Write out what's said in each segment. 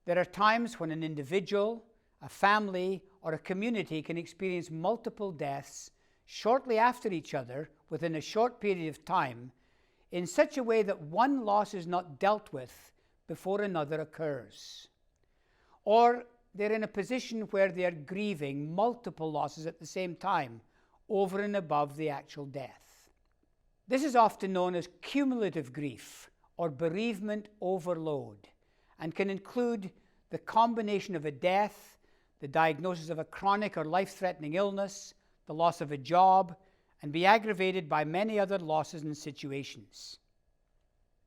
There are times when an individual, a family, or a community can experience multiple deaths shortly after each other within a short period of time in such a way that one loss is not dealt with before another occurs. Or they're in a position where they are grieving multiple losses at the same time over and above the actual death. This is often known as cumulative grief or bereavement overload, and can include the combination of a death, the diagnosis of a chronic or life-threatening illness, the loss of a job, and be aggravated by many other losses and situations.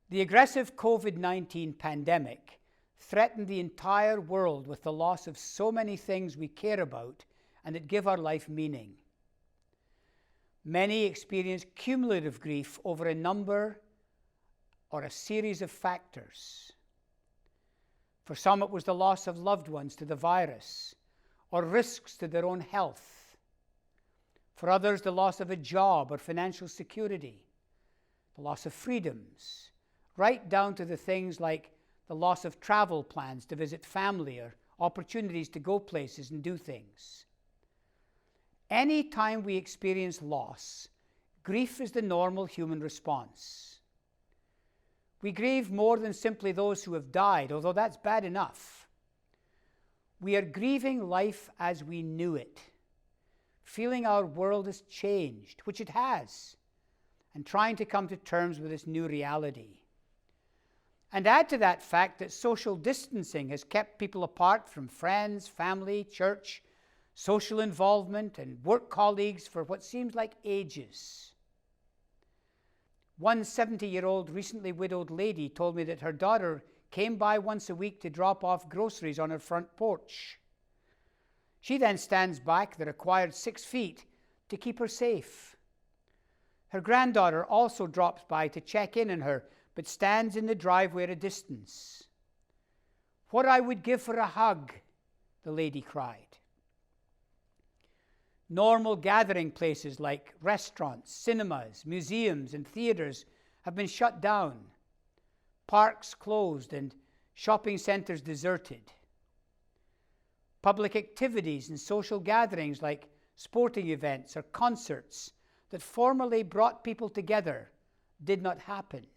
The aggressive COVID-19 pandemic threatened the entire world with the loss of so many things we care about and that give our life meaning. Many experience cumulative grief over a number or a series of factors. For some, it was the loss of loved ones to the virus or risks to their own health. For others, the loss of a job or financial security, the loss of freedoms, right down to the things like the loss of travel plans to visit family or opportunities to go places and do things. Any time we experience loss, grief is the normal human response. We grieve more than simply those who have died, although that's bad enough. We are grieving life as we knew it, feeling our world has changed, which it has, and trying to come to terms with this new reality. And add to that fact that social distancing has kept people apart from friends, family, church, social involvement, and work colleagues for what seems like ages. One 70-year-old recently widowed lady told me that her daughter came by once a week to drop off groceries on her front porch. She then stands back the required 6 feet to keep her safe. Her granddaughter also drops by to check in on her, but stands in the driveway at a distance. "What I would give for a hug," the lady cried. Normal gathering places like restaurants, cinemas, museums, and theaters have been shut down, parks closed, and shopping centers deserted. Public activities and social gatherings like sporting events or concerts that formerly brought people together did not happen.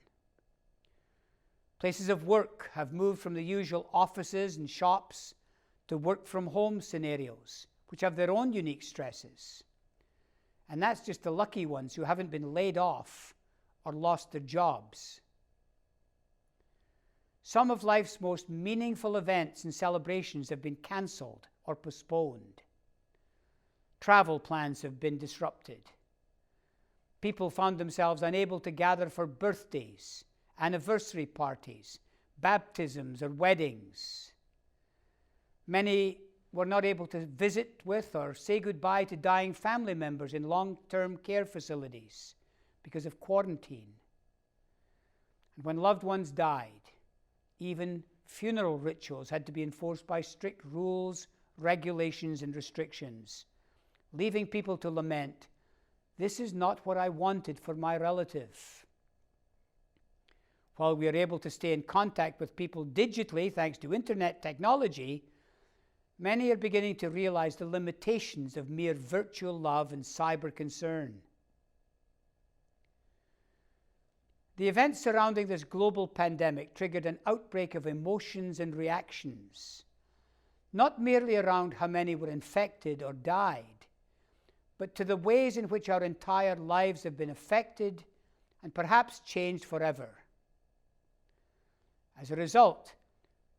Places of work have moved from the usual offices and shops to work from home scenarios, which have their own unique stresses. And that's just the lucky ones who haven't been laid off or lost their jobs. Some of life's most meaningful events and celebrations have been cancelled or postponed. Travel plans have been disrupted. People found themselves unable to gather for birthdays, anniversary parties, baptisms, or weddings. Many were not able to visit with or say goodbye to dying family members in long-term care facilities because of quarantine. And when loved ones died, even funeral rituals had to be enforced by strict rules, regulations, and restrictions, leaving people to lament, "This is not what I wanted for my relative." While we are able to stay in contact with people digitally thanks to internet technology, many are beginning to realize the limitations of mere virtual love and cyber concern. The events surrounding this global pandemic triggered an outbreak of emotions and reactions, not merely around how many were infected or died, but to the ways in which our entire lives have been affected and perhaps changed forever. As a result,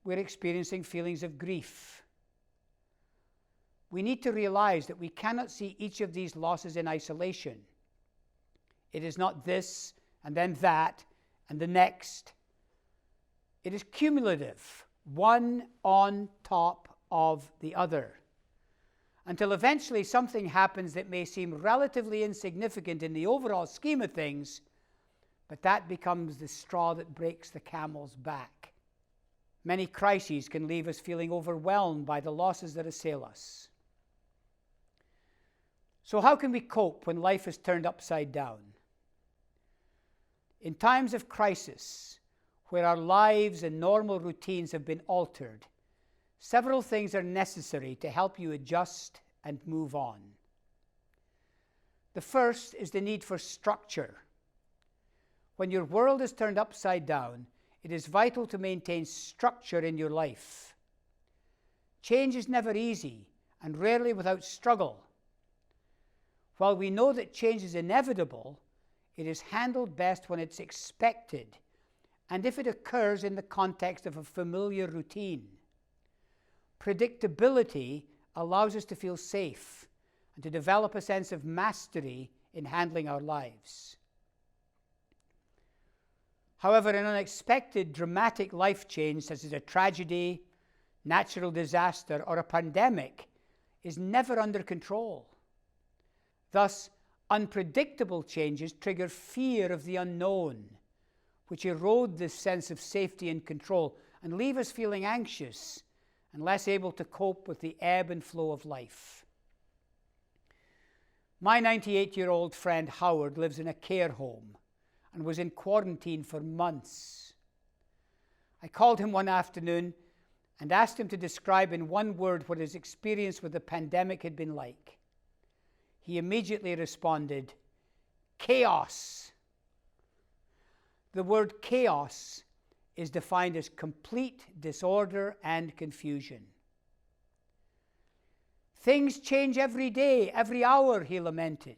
we're experiencing feelings of grief. We need to realize that we cannot see each of these losses in isolation. It is not this and then that and the next. It is cumulative, one on top of the other, until eventually something happens that may seem relatively insignificant in the overall scheme of things, but that becomes the straw that breaks the camel's back. Many crises can leave us feeling overwhelmed by the losses that assail us. So how can we cope when life is turned upside down? In times of crisis, where our lives and normal routines have been altered, several things are necessary to help you adjust and move on. The first is the need for structure. When your world is turned upside down, it is vital to maintain structure in your life. Change is never easy and rarely without struggle. While we know that change is inevitable, it is handled best when it's expected and if it occurs in the context of a familiar routine. Predictability allows us to feel safe and to develop a sense of mastery in handling our lives. However, an unexpected, dramatic life change, such as a tragedy, natural disaster, or a pandemic, is never under control. Thus, unpredictable changes trigger fear of the unknown, which erode this sense of safety and control and leave us feeling anxious and less able to cope with the ebb and flow of life. My 98-year-old friend Howard lives in a care home and was in quarantine for months. I called him one afternoon and asked him to describe in one word what his experience with the pandemic had been like. He immediately responded, chaos. The word chaos is defined as complete disorder and confusion. Things change every day, every hour, he lamented.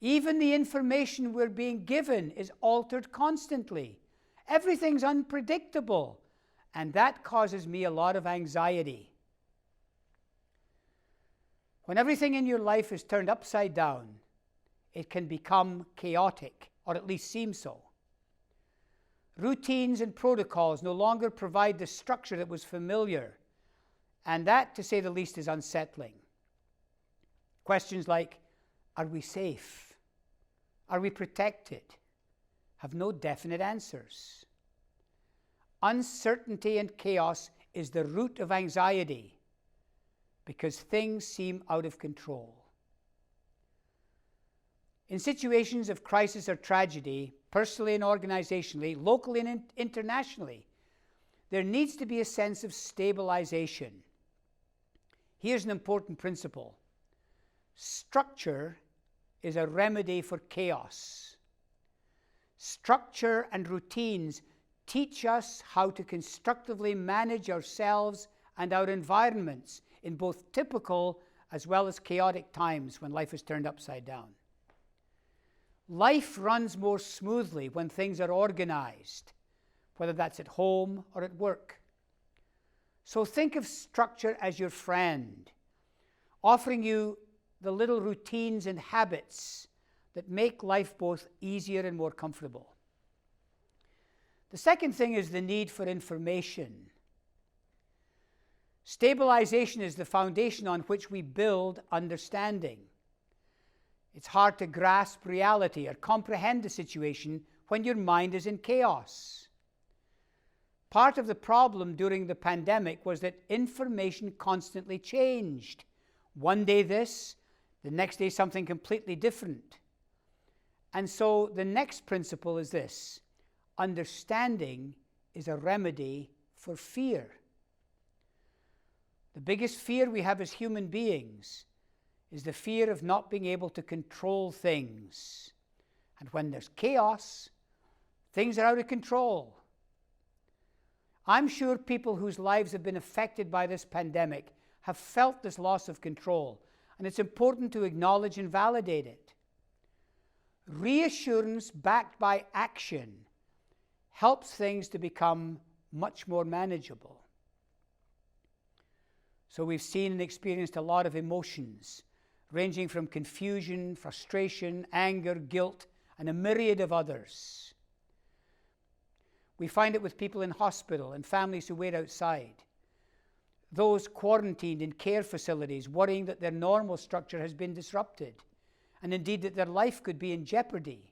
Even the information we're being given is altered constantly. Everything's unpredictable, and that causes me a lot of anxiety. When everything in your life is turned upside down, it can become chaotic, or at least seem so. Routines and protocols no longer provide the structure that was familiar, and that, to say the least, is unsettling. Questions like, are we safe? Are we protected? Have no definite answers. Uncertainty and chaos is the root of anxiety because things seem out of control. In situations of crisis or tragedy, personally and organizationally, locally and internationally, there needs to be a sense of stabilization. Here's an important principle. Structure is a remedy for chaos. Structure and routines teach us how to constructively manage ourselves and our environments in both typical as well as chaotic times when life is turned upside down. Life runs more smoothly when things are organized, whether that's at home or at work. So think of structure as your friend, offering you the little routines and habits that make life both easier and more comfortable. The second thing is the need for information. Stabilization is the foundation on which we build understanding. It's hard to grasp reality or comprehend the situation when your mind is in chaos. Part of the problem during the pandemic was that information constantly changed. One day this, the next day something completely different. And so the next principle is this: understanding is a remedy for fear. The biggest fear we have as human beings is the fear of not being able to control things. And when there's chaos, things are out of control. I'm sure people whose lives have been affected by this pandemic have felt this loss of control, and it's important to acknowledge and validate it. Reassurance backed by action helps things to become much more manageable. So we've seen and experienced a lot of emotions, ranging from confusion, frustration, anger, guilt, and a myriad of others. We find it with people in hospital and families who wait outside. Those quarantined in care facilities worrying that their normal structure has been disrupted, and indeed that their life could be in jeopardy.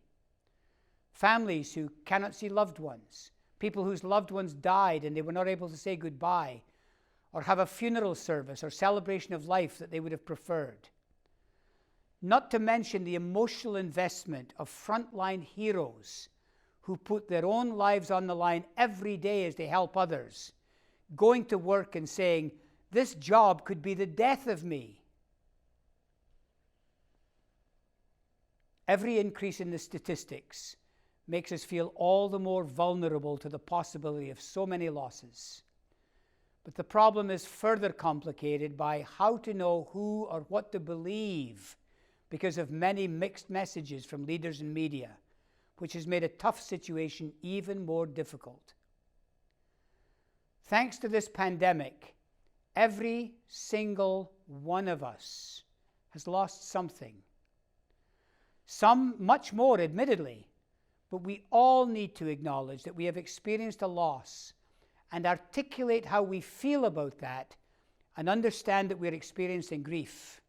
Families who cannot see loved ones, people whose loved ones died and they were not able to say goodbye, or have a funeral service or celebration of life that they would have preferred. Not to mention the emotional investment of frontline heroes who put their own lives on the line every day as they help others, going to work and saying, "This job could be the death of me." Every increase in the statistics makes us feel all the more vulnerable to the possibility of so many losses. But the problem is further complicated by how to know who or what to believe because of many mixed messages from leaders and media, which has made a tough situation even more difficult. Thanks to this pandemic, every single one of us has lost something. Some much more, admittedly, but we all need to acknowledge that we have experienced a loss and articulate how we feel about that and understand that we're experiencing grief.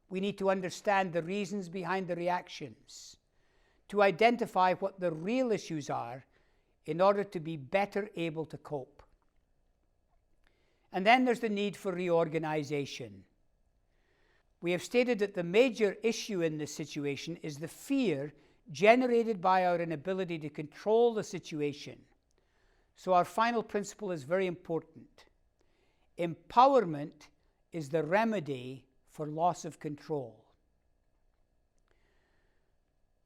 We need to understand the reasons behind the reactions, to identify what the real issues are in order to be better able to cope. And then there's the need for reorganization. We have stated that the major issue in this situation is the fear generated by our inability to control the situation. So our final principle is very important. Empowerment is the remedy for loss of control.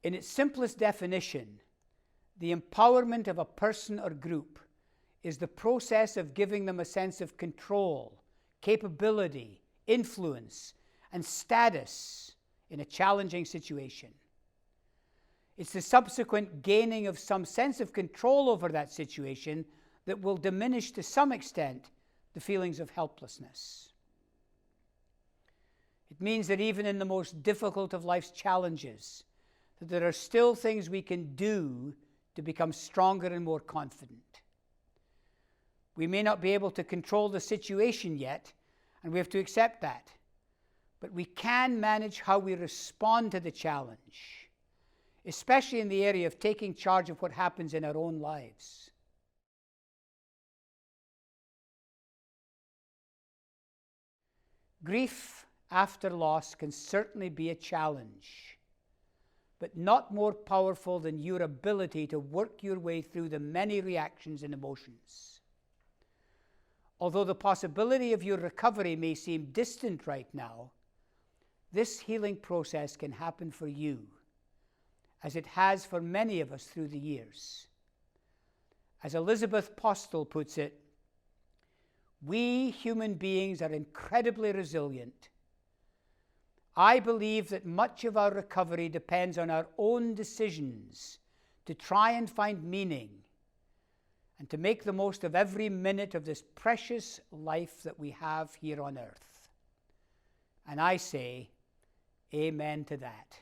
In its simplest definition, the empowerment of a person or group is the process of giving them a sense of control, capability, influence, and status in a challenging situation. It's the subsequent gaining of some sense of control over that situation that will diminish to some extent the feelings of helplessness. It means that even in the most difficult of life's challenges, that there are still things we can do to become stronger and more confident. We may not be able to control the situation yet, and we have to accept that. But we can manage how we respond to the challenge, especially in the area of taking charge of what happens in our own lives. Grief after loss can certainly be a challenge, but not more powerful than your ability to work your way through the many reactions and emotions. Although the possibility of your recovery may seem distant right now, this healing process can happen for you, as it has for many of us through the years. As Elizabeth Postel puts it, we human beings are incredibly resilient. I believe that much of our recovery depends on our own decisions to try and find meaning and to make the most of every minute of this precious life that we have here on earth. And I say, amen to that.